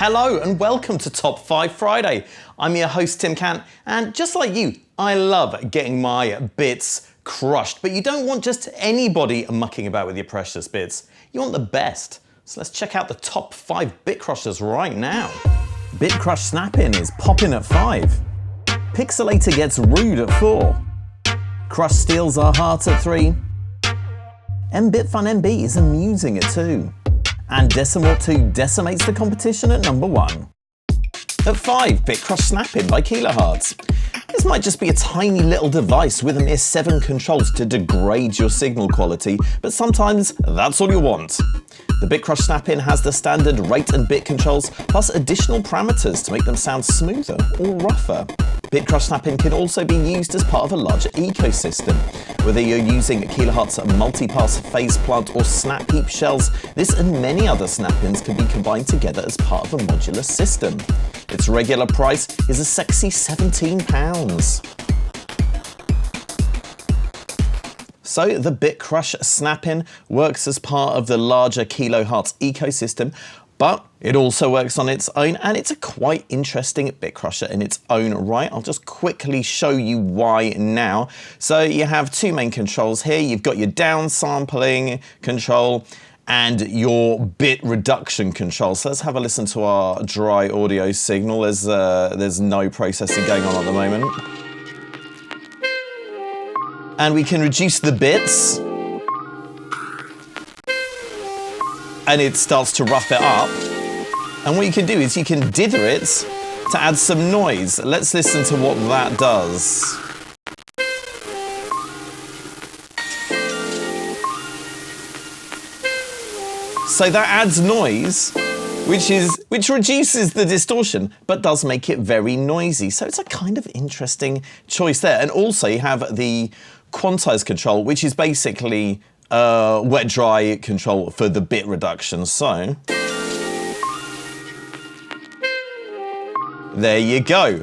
Hello and welcome to Top 5 Friday. I'm your host Tim Cant, and just like you, I love getting my bits crushed. But you don't want just anybody mucking about with your precious bits. You want the best. So let's check out the top 5 bit crushers right now. Bitcrush Snapin is popping at 5. Pixelator gets rude at 4. Crush steals our heart at 3. And BitFun Nd is amusing at 2. And Decimalto decimates the competition at number 1. At 5, Bitcrush Snapin by kiloHearts. This might just be a tiny little device with a mere 7 controls to degrade your signal quality, but sometimes that's all you want. The Bitcrush Snapin has the standard rate and bit controls, plus additional parameters to make them sound smoother or rougher. Bitcrush Snapin can also be used as part of a larger ecosystem. Whether you're using kiloHearts Multipass, phase plant or Snap Heap shells, this and many other Snapins can be combined together as part of a modular system. Its regular price is a sexy £17. So the Bitcrush Snapin works as part of the larger kiloHearts ecosystem, but it also works on its own, and it's a quite interesting bit crusher in its own right. I'll just quickly show you why now. So you have 2 main controls here. You've got your downsampling control and your bit reduction control. So let's have a listen to our dry audio signal. There's no processing going on at the moment. And we can reduce the bits. And it starts to rough it up. And what you can do is you can dither it to add some noise. Let's listen to what that does. So that adds noise, which reduces the distortion, but does make it very noisy. So it's a kind of interesting choice there. And also you have the quantize control, which is basically wet-dry control for the bit reduction. So there you go.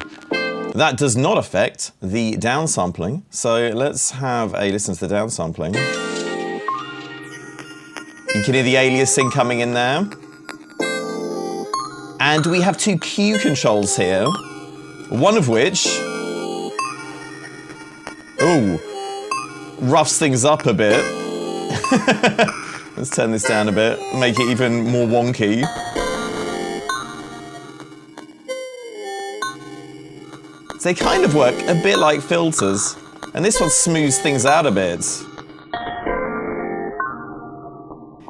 That does not affect the downsampling. So let's have a listen to the downsampling. You can hear the aliasing coming in there. And we have 2 Q controls here, one of which, roughs things up a bit. Let's turn this down a bit, make it even more wonky. So they kind of work a bit like filters, and this one smooths things out a bit.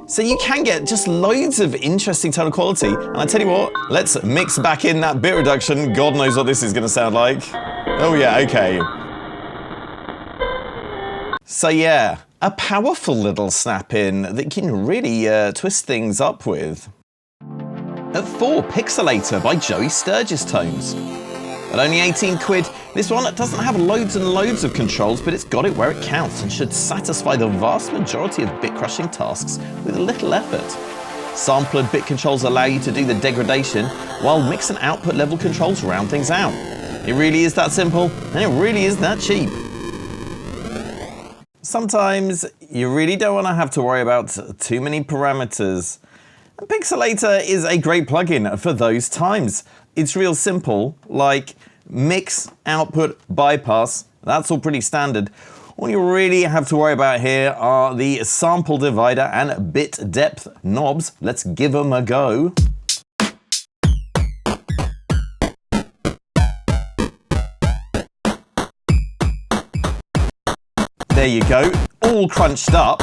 So you can get just loads of interesting tone quality, and I tell you what, let's mix back in that bit reduction. God knows what this is going to sound like. Oh yeah, okay. So yeah, a powerful little snap-in that you can really twist things up with. At 4, Pixelator by Joey Sturgis Tones. At only 18 quid, this one doesn't have loads and loads of controls, but it's got it where it counts and should satisfy the vast majority of bit crushing tasks with little effort. Sampler and bit controls allow you to do the degradation, while mix and output level controls round things out. It really is that simple, and it really is that cheap. Sometimes you really don't want to have to worry about too many parameters. Pixelator is a great plugin for those times. It's real simple, like mix, output, bypass. That's all pretty standard. All you really have to worry about here are the sample divider and bit depth knobs. Let's give them a go. There you go, all crunched up.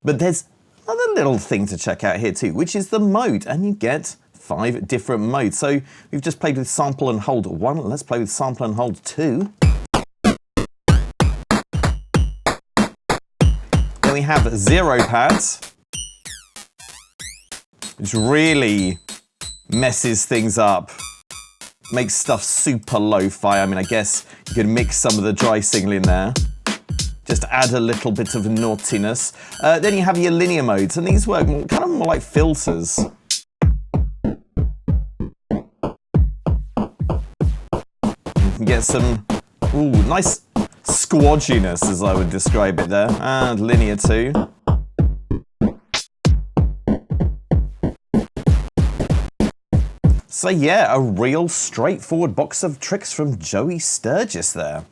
But there's another little thing to check out here too, which is the mode, and you get 5 different modes. So we've just played with sample and hold 1. Let's play with sample and hold 2. Then we have 0 pads, which really messes things up. Makes stuff super lo-fi. I mean, I guess you could mix some of the dry signal in there. Just add a little bit of naughtiness. Then you have your linear modes, and these work kind of more like filters. You can get some nice squodginess, as I would describe it there, and linear too. So yeah, a real straightforward box of tricks from Joey Sturgis there.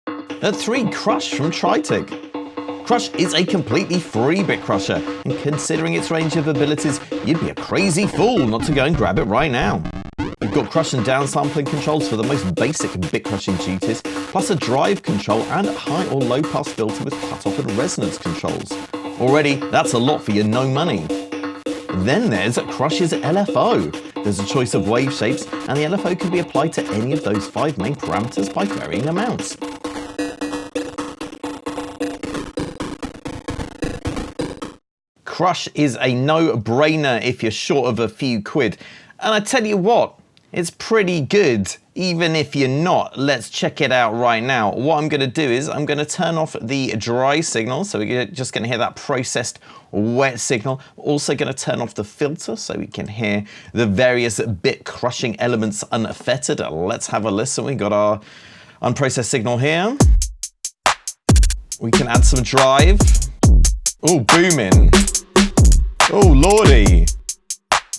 At 3, Crush from Tritic. Crush is a completely free bit crusher, and considering its range of abilities, you'd be a crazy fool not to go and grab it right now. You've got crush and downsampling controls for the most basic bit crushing duties, plus a drive control and high or low pass filter with cutoff and resonance controls. Already, that's a lot for your no money. Then there's Crush's LFO. There's a choice of wave shapes, and the LFO can be applied to any of those 5 main parameters by varying amounts. Crush is a no-brainer if you're short of a few quid. And I tell you what, it's pretty good, even if you're not. Let's check it out right now. What I'm gonna do is I'm gonna turn off the dry signal, so we're just gonna hear that processed wet signal. Also gonna turn off the filter so we can hear the various bit crushing elements unfettered. Let's have a listen. We got our unprocessed signal here. We can add some drive. Oh, booming. Oh, lordy.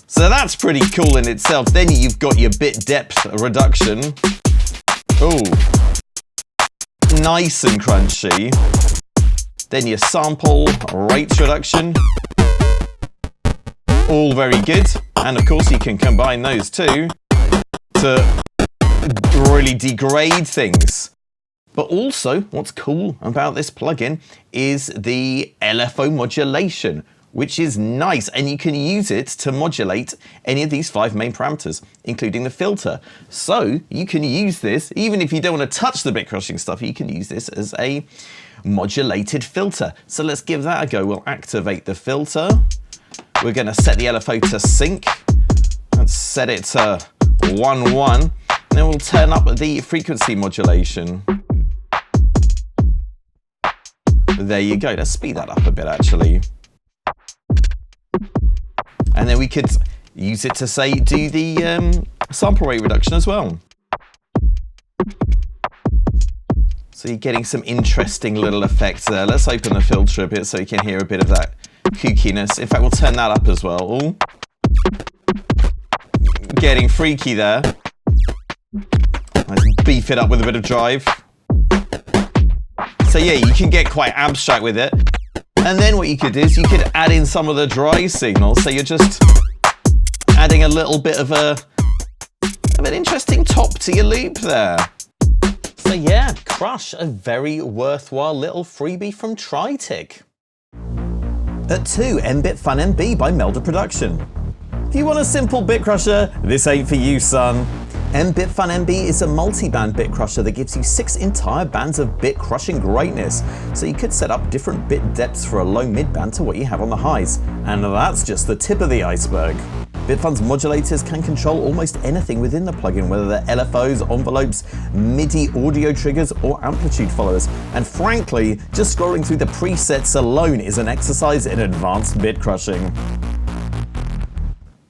So that's pretty cool in itself. Then you've got your bit depth reduction. Oh, nice and crunchy. Then your sample rate reduction. All very good. And of course you can combine those two to really degrade things. But also, what's cool about this plugin is the LFO modulation, which is nice, and you can use it to modulate any of these 5 main parameters, including the filter. So you can use this, even if you don't want to touch the bit crushing stuff, you can use this as a modulated filter. So let's give that a go. We'll activate the filter. We're going to set the LFO to sync. Let's set it to 1-1, and then we'll turn up the frequency modulation. There you go. Let's speed that up a bit, actually. And then we could use it to, say, do the sample rate reduction as well. So you're getting some interesting little effects there. Let's open the filter a bit so you can hear a bit of that kookiness. In fact, we'll turn that up as well. Ooh. Getting freaky there. Let's beef it up with a bit of drive. So yeah, you can get quite abstract with it. And then what you could do is you could add in some of the dry signals. So you're just adding a little bit of an interesting top to your loop there. So yeah, Crush, a very worthwhile little freebie from Tritic. At 2, BitFun Nd by Melder Production. If you want a simple bit crusher, this ain't for you, son. BitFun Nd is a multi-band bit crusher that gives you 6 entire bands of bit crushing greatness. So you could set up different bit depths for a low mid band to what you have on the highs. And that's just the tip of the iceberg. BitFun's modulators can control almost anything within the plugin, whether they're LFOs, envelopes, MIDI audio triggers, or amplitude followers. And frankly, just scrolling through the presets alone is an exercise in advanced bit crushing.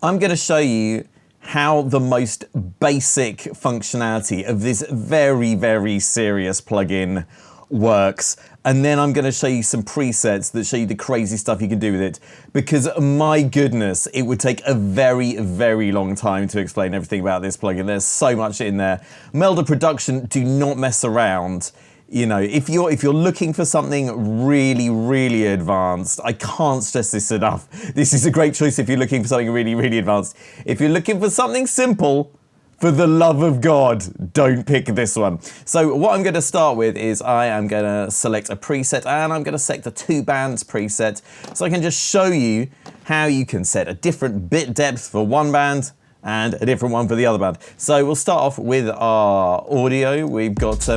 I'm going to show you how the most basic functionality of this very, very serious plugin works. And then I'm going to show you some presets that show you the crazy stuff you can do with it. Because my goodness, it would take a very, very long time to explain everything about this plugin. There's so much in there. Melder Production, do not mess around. You know, if you're looking for something really, really advanced, I can't stress this enough. This is a great choice if you're looking for something really, really advanced. If you're looking for something simple, for the love of God, don't pick this one. So what I'm going to start with is I am going to select a preset, and I'm going to select a 2 bands preset, so I can just show you how you can set a different bit depth for one band and a different one for the other band. So we'll start off with our audio. We've got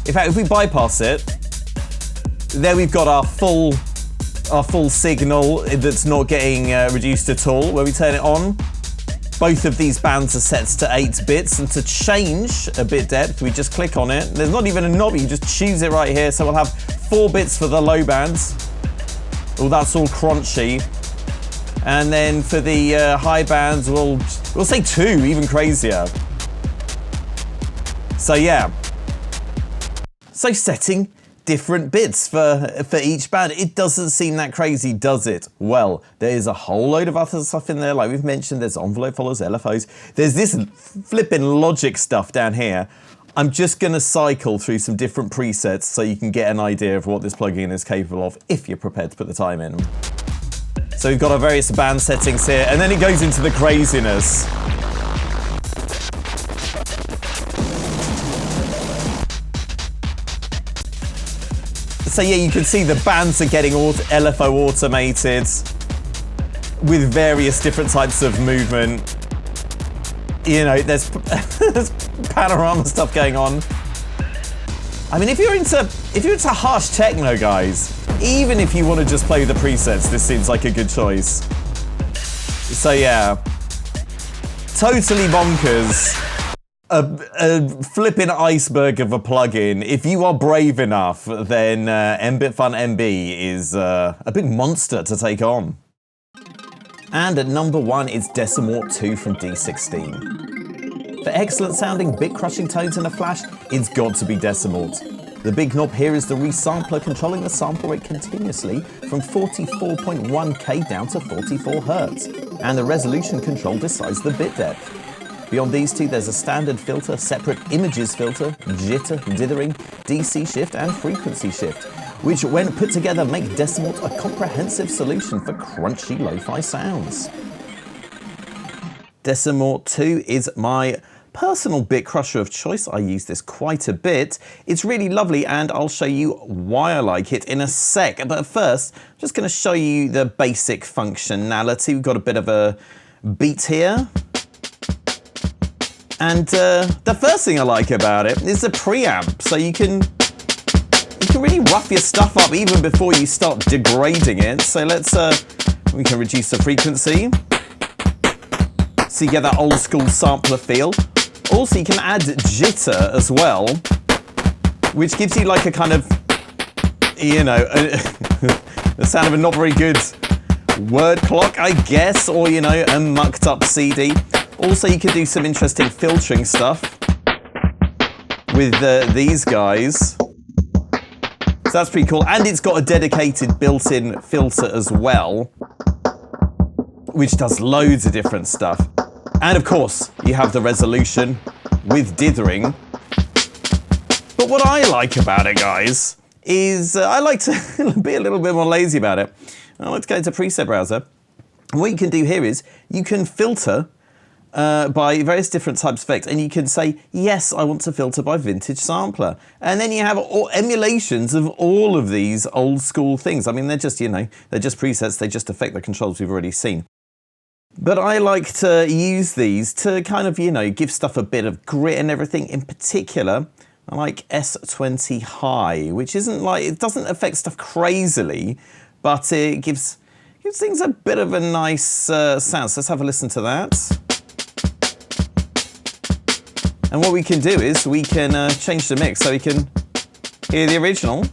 in fact, if we bypass it, there we've got our full signal that's not getting reduced at all. When we turn it on, both of these bands are set to 8 bits, and to change a bit depth, we just click on it. There's not even a knob, you just choose it right here. So we'll have 4 bits for the low bands. Oh, that's all crunchy. And then for the high bands, we'll say 2, even crazier. So yeah. So setting different bits for each band. It doesn't seem that crazy, does it? Well, there's a whole load of other stuff in there, like we've mentioned. There's envelope followers, LFOs. There's this flipping Logic stuff down here. I'm just gonna cycle through some different presets so you can get an idea of what this plugin is capable of if you're prepared to put the time in. So we've got our various band settings here, and then it goes into the craziness. So yeah, you can see the bands are getting LFO automated with various different types of movement. You know, there's panorama stuff going on. I mean, if you're into harsh techno, guys, even if you want to just play the presets, this seems like a good choice. So yeah, totally bonkers. A flipping iceberg of a plugin. If you are brave enough, then BitFun Nd is a big monster to take on. And at number 1 is Decimalto 2 from D16. For excellent sounding bit crushing tones in a flash, it's got to be Decimalto. The big knob here is the resampler, controlling the sample rate continuously from 44.1K down to 44 Hz. And the resolution control decides the bit depth. Beyond these two, there's a standard filter, separate images filter, jitter, dithering, DC shift, and frequency shift, which when put together make Decimalto a comprehensive solution for crunchy lo-fi sounds. Decimalto 2 is my personal bit crusher of choice. I use this quite a bit. It's really lovely, and I'll show you why I like it in a sec. But first, I'm just going to show you the basic functionality. We've got a bit of a beat here. And the first thing I like about it is the preamp. So you can really rough your stuff up even before you start degrading it. So we can reduce the frequency. So you get that old school sampler feel. Also, you can add jitter as well, which gives you like a kind of, you know, the sound of a not very good word clock, I guess, or, you know, a mucked up CD. Also, you can do some interesting filtering stuff with these guys. So that's pretty cool. And it's got a dedicated built-in filter as well, which does loads of different stuff. And of course, you have the resolution with dithering. But what I like about it, guys, is I like to be a little bit more lazy about it. I like to go into preset browser. And what you can do here is you can filter by various different types of effects, and you can say, yes, I want to filter by vintage sampler. And then you have emulations of all of these old school things. I mean, they're just, you know, they're just presets, they just affect the controls we've already seen. But I like to use these to kind of, you know, give stuff a bit of grit and everything. In particular, I like S20 High, which isn't like, it doesn't affect stuff crazily, but it gives things a bit of a nice sound. So let's have a listen to that. And what we can do is we can change the mix so we can hear the original.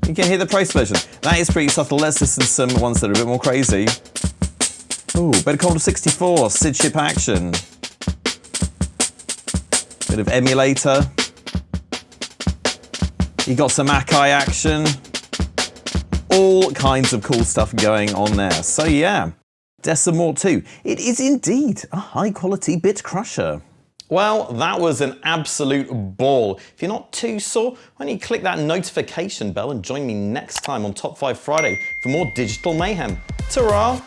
You can hear the price version. That is pretty subtle. Let's listen to some ones that are a bit more crazy. Ooh, Better Call 64, SID chip action. Bit of emulator. You got some Akai action. All kinds of cool stuff going on there. So yeah, Decimalto 2. It is indeed a high quality bit crusher. Well, that was an absolute ball. If you're not too sore, why don't you click that notification bell and join me next time on Top 5 Friday for more digital mayhem. Ta-ra!